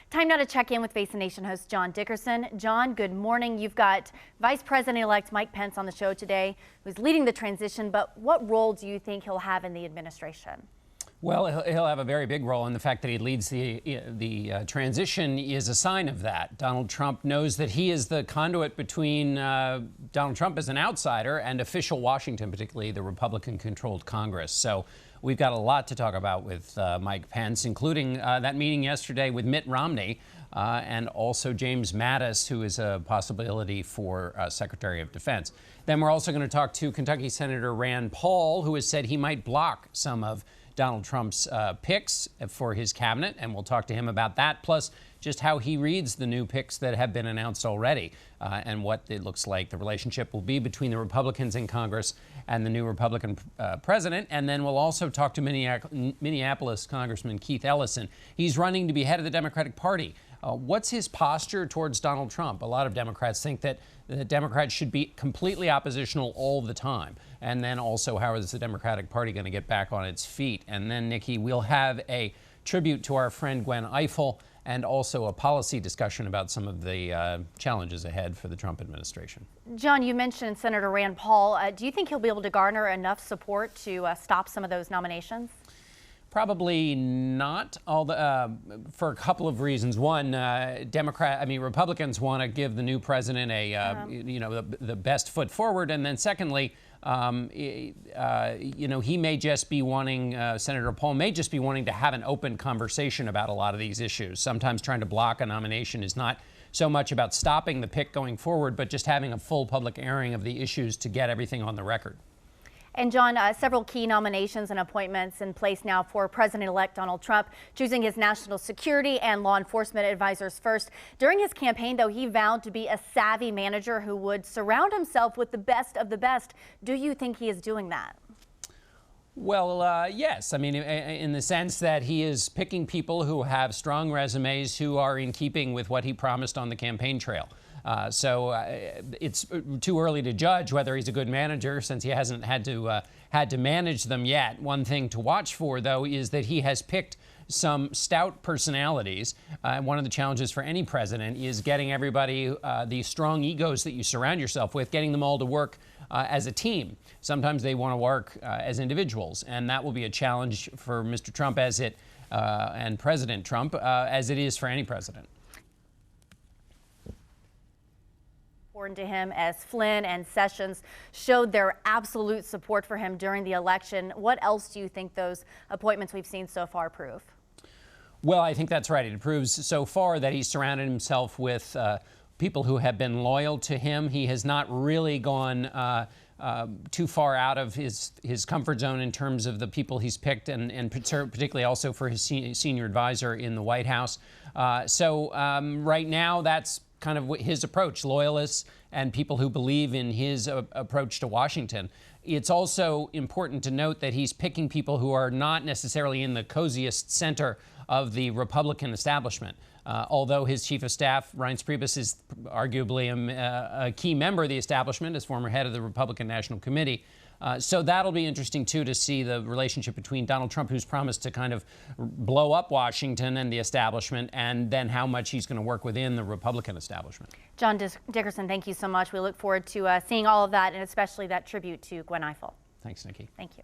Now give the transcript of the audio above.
Time now to check in with Face the Nation host John Dickerson. John, good morning. You've got Vice President-elect Mike Pence on the show today, who's leading the transition, but what role do you think he'll have in the administration? Well, he'll have a very big role, and the fact that he leads the transition is a sign of that. Donald Trump knows that he is the conduit between Donald Trump as an outsider and official Washington, particularly the Republican-controlled Congress. So we've got a lot to talk about with Mike Pence, including that meeting yesterday with Mitt Romney and also James Mattis, who is a possibility for Secretary of Defense. Then we're also going to talk to Kentucky Senator Rand Paul, who has said he might block some of Donald Trump's picks for his cabinet, and we'll talk to him about that, plus just how he reads the new picks that have been announced already and what it looks like the relationship will be between the Republicans in Congress and the new Republican president. And then we'll also talk to Minneapolis Congressman Keith Ellison. He's running to be head of the Democratic Party. What's his posture towards Donald Trump? A lot of Democrats think that the Democrats should be completely oppositional all the time. And then also, how is the Democratic Party going to get back on its feet? And then, Nikki, we'll have a tribute to our friend Gwen Ifill and also a policy discussion about some of the challenges ahead for the Trump administration. John, you mentioned Senator Rand Paul. Do you think he'll be able to garner enough support to stop some of those nominations? Probably not, for a couple of reasons. One, Republicans want to give the new president the best foot forward, and then secondly, he may just be wanting, Senator Paul may just be wanting to have an open conversation about a lot of these issues. Sometimes trying to block a nomination is not so much about stopping the pick going forward, but just having a full public airing of the issues to get everything on the record. And John, several key nominations and appointments in place now for President-elect Donald Trump, choosing his national security and law enforcement advisors first. During his campaign, though, he vowed to be a savvy manager who would surround himself with the best of the best. Do you think he is doing that? Well, yes. I mean, in the sense that he is picking people who have strong resumes who are in keeping with what he promised on the campaign trail. It's too early to judge whether he's a good manager since he hasn't had to manage them yet. One thing to watch for, though, is that he has picked some stout personalities. One of the challenges for any president is getting everybody, the strong egos that you surround yourself with, getting them all to work as a team. Sometimes they want to work as individuals, and that will be a challenge for Mr. Trump and President Trump, as it is for any president. To him as Flynn and Sessions showed their absolute support for him during the election. What else do you think those appointments we've seen so far prove? Well, I think that's right. It proves so far that he's surrounded himself with people who have been loyal to him. He has not really gone too far out of his comfort zone in terms of the people he's picked, and particularly also for his senior advisor in the White House. Right now, that's kind of his approach, loyalists and people who believe in his approach to Washington. It's also important to note that he's picking people who are not necessarily in the coziest center of the Republican establishment. Although his chief of staff, Reince Priebus, is arguably a key member of the establishment as former head of the Republican National Committee. So that'll be interesting, too, to see the relationship between Donald Trump, who's promised to kind of blow up Washington and the establishment, and then how much he's going to work within the Republican establishment. John Dickerson, thank you so much. We look forward to seeing all of that, and especially that tribute to Gwen Ifill. Thanks, Nikki. Thank you.